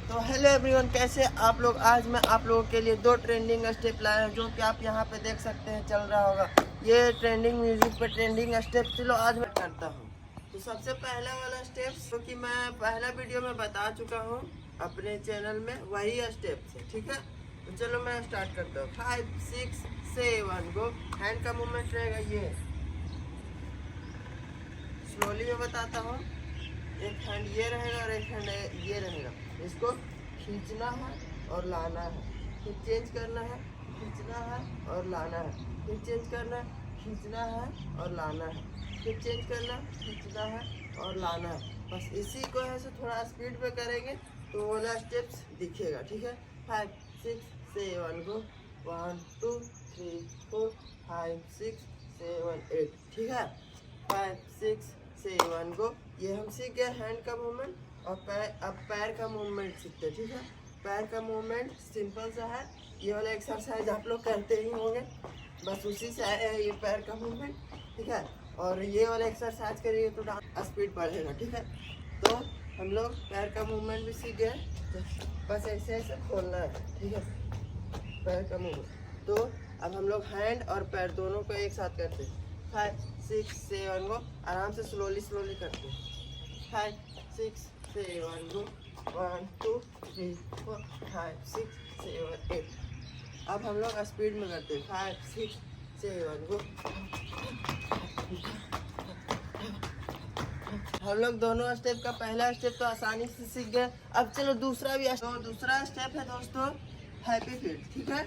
तो hello everyone, कैसे आप लोग। आज मैं आप लोगों के लिए 2 ट्रेंडिंग स्टेप लाया हूँ, जो कि आप यहाँ पे देख सकते हैं चल रहा होगा। ये ट्रेंडिंग म्यूजिक पे ट्रेंडिंग स्टेप। चलो आज मैं करता हूँ। तो सबसे पहला वाला स्टेप जो कि मैं पहला वीडियो में बता चुका हूँ अपने चैनल में, वही स्टेप है, ठीक है। तो चलो मैं स्टार्ट करता हूँ। 5 6 7 गो। हैंड का मूवमेंट रहेगा ये, स्लोली में बताता हूँ। एक हैंड ये रहेगा और एक हैंड ये रहेगा। इसको खींचना है और लाना है, फिर चेंज करना है, खींचना है और लाना है, फिर चेंज करना है, खींचना है और लाना है, फिर चेंज करना, खींचना है और लाना है। बस इसी को ऐसे थोड़ा स्पीड में करेंगे तो वाला स्टेप्स दिखेगा, ठीक है। 5 6 7 गो। 1 2 3 4 5 6 7 8, ठीक है। 5 6 7 गो। ये हम सीख गए हैंड का मूवमेंट। और अब पैर का मूवमेंट सीखते हैं, ठीक है। पैर का मूवमेंट सिंपल सा है। ये वाला एक्सरसाइज आप लोग करते ही होंगे, बस उसी से आया है ये पैर का मूवमेंट, ठीक है। और ये वाला एक्सरसाइज करिए तो स्पीड बढ़ेगा, ठीक है। तो हम लोग पैर का मूवमेंट भी सीख गए, तो बस ऐसे ऐसे खोलना है, ठीक है, पैर का मूवमेंट। तो अब हम लोग हैंड और पैर दोनों को एक साथ करते हैं। 5 6 7 गो। आराम से स्लोली करते हैं। 5 6 7 गो। 1 2 3 4 5 6 7 8। अब हम लोग स्पीड में करते हैं। 5 6 7 गो। हम लोग दोनों स्टेप का पहला स्टेप तो आसानी से सीख गए। अब चलो दूसरा भी। तो दूसरा स्टेप है दोस्तों हैप्पी फीट, ठीक है।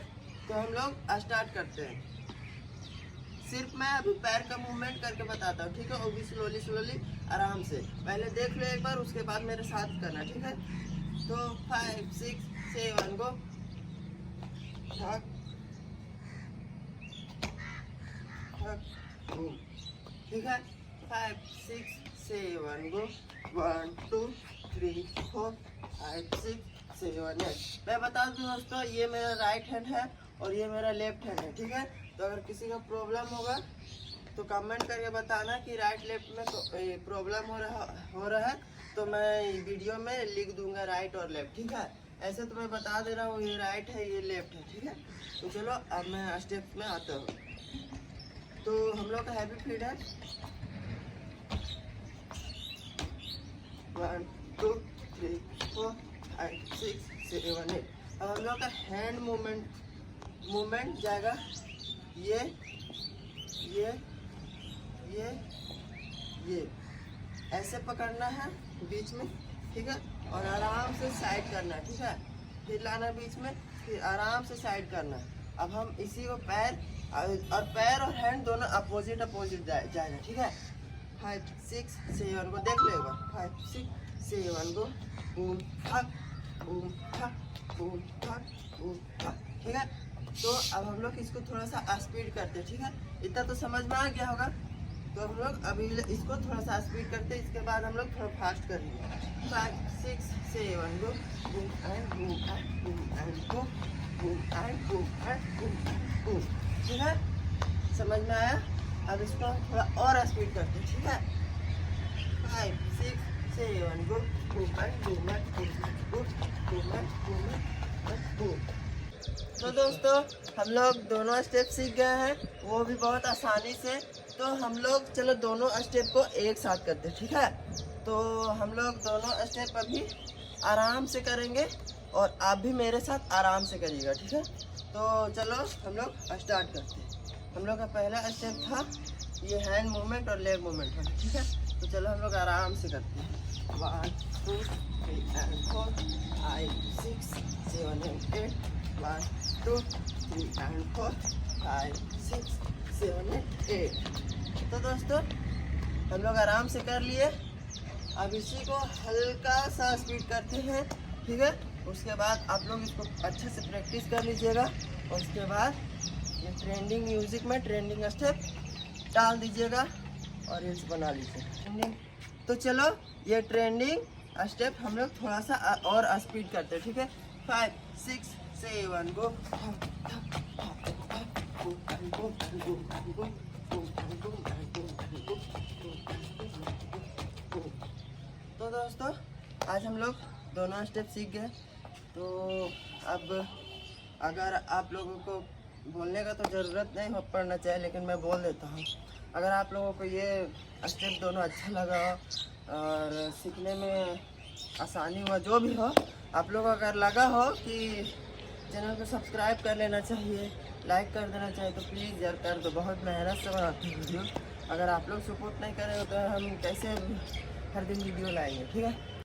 तो हम लोग स्टार्ट करते हैं। सिर्फ मैं अभी पैर का मूवमेंट करके बताता हूँ, ठीक है। वो भी स्लोली आराम से। पहले देख लो एक बार, उसके बाद मेरे साथ करना, ठीक है। तो 5 6 7 गो। ठीक है। 5 6 7 गो। 1 2 3 4 5 6 7 8। मैं बता दूँ दोस्तों, ये मेरा राइट हैंड है और ये मेरा लेफ्ट हैंड है, ठीक है। तो अगर किसी का प्रॉब्लम होगा तो कमेंट करके बताना कि राइट लेफ्ट में तो प्रॉब्लम हो रहा है, तो मैं वीडियो में लिख दूंगा राइट और लेफ्ट, ठीक है। ऐसे तो मैं बता दे रहा हूँ, ये राइट है ये लेफ्ट है, ठीक है। तो चलो अब मैं स्टेप में आता हूँ। तो हम लोग का हैप्पी फीट है 1 2 3 4 5 6 7 8। अब हम लोग का हैंड मूवमेंट जाएगा ये ऐसे पकड़ना है बीच में, ठीक है। और आराम से साइड करना है, ठीक है। फिर लाना बीच में, फिर आराम से साइड करना है। अब हम इसी को पैर और हैंड दोनों अपोजिट जाएगा, ठीक है। 5 6 7 को देख लो एक बार। 5 6 7 को बूम ठक बूम ठक बूम ठक बूम ठक, ठीक है। तो अब हम लोग इसको थोड़ा सा स्पीड करते हैं, ठीक है। इतना तो समझ में आ गया होगा। तो हम लोग अभी इसको थोड़ा सा स्पीड करते हैं, इसके बाद हम लोग थोड़ा फास्ट करेंगे। 5 6 7 go. Boom and boom and boom and go. Boom and boom and boom and boom, ठीक है। समझ में आया। अब इसको थोड़ा और स्पीड करते हैं, ठीक है। 5 6 7 go. Boom and boom and boom and boom and boom and boom. तो दोस्तों हम लोग दोनों स्टेप सीख गए हैं, वो भी बहुत आसानी से। तो हम लोग चलो दोनों स्टेप को एक साथ करते हैं, ठीक है। तो हम लोग दोनों स्टेप अभी आराम से करेंगे और आप भी मेरे साथ आराम से करिएगा, ठीक है। तो चलो हम लोग स्टार्ट करते हैं। हम लोग का पहला स्टेप था ये हैंड मूवमेंट और लेग मूवमेंट था, ठीक है। तो चलो हम लोग आराम से करते हैं। 1 2 3 4 5 6 7 8। 1 2 3 4 5 6 7 8। तो दोस्तों हम लोग आराम से कर लिए। अब इसी को हल्का सा स्पीड करते हैं, ठीक है। उसके बाद आप लोग इसको अच्छे से प्रैक्टिस कर लीजिएगा। और उसके बाद ये ट्रेंडिंग म्यूजिक में ट्रेंडिंग स्टेप डाल दीजिएगा और रील्स बना लीजिएगा। तो चलो ये ट्रेंडिंग स्टेप हम लोग थोड़ा सा और स्पीड करते हैं, ठीक है। 5 6 7 गो। तो दोस्तों आज हम लोग दोनों स्टेप सीख गए। तो अब अगर आप लोगों को बोलने का तो ज़रूरत नहीं हो पड़ना चाहिए, लेकिन मैं बोल देता हूँ। अगर आप लोगों को ये स्टेप दोनों अच्छा लगा हो और सीखने में आसानी हुआ, जो भी हो, आप लोग अगर लगा हो कि चैनल को सब्सक्राइब कर लेना चाहिए, लाइक कर देना चाहिए, तो प्लीज़ यार कर दो। बहुत मेहनत से बनाते हैं वीडियो। अगर आप लोग सपोर्ट नहीं करेंगे तो हम कैसे हर दिन वीडियो लाएंगे, ठीक है।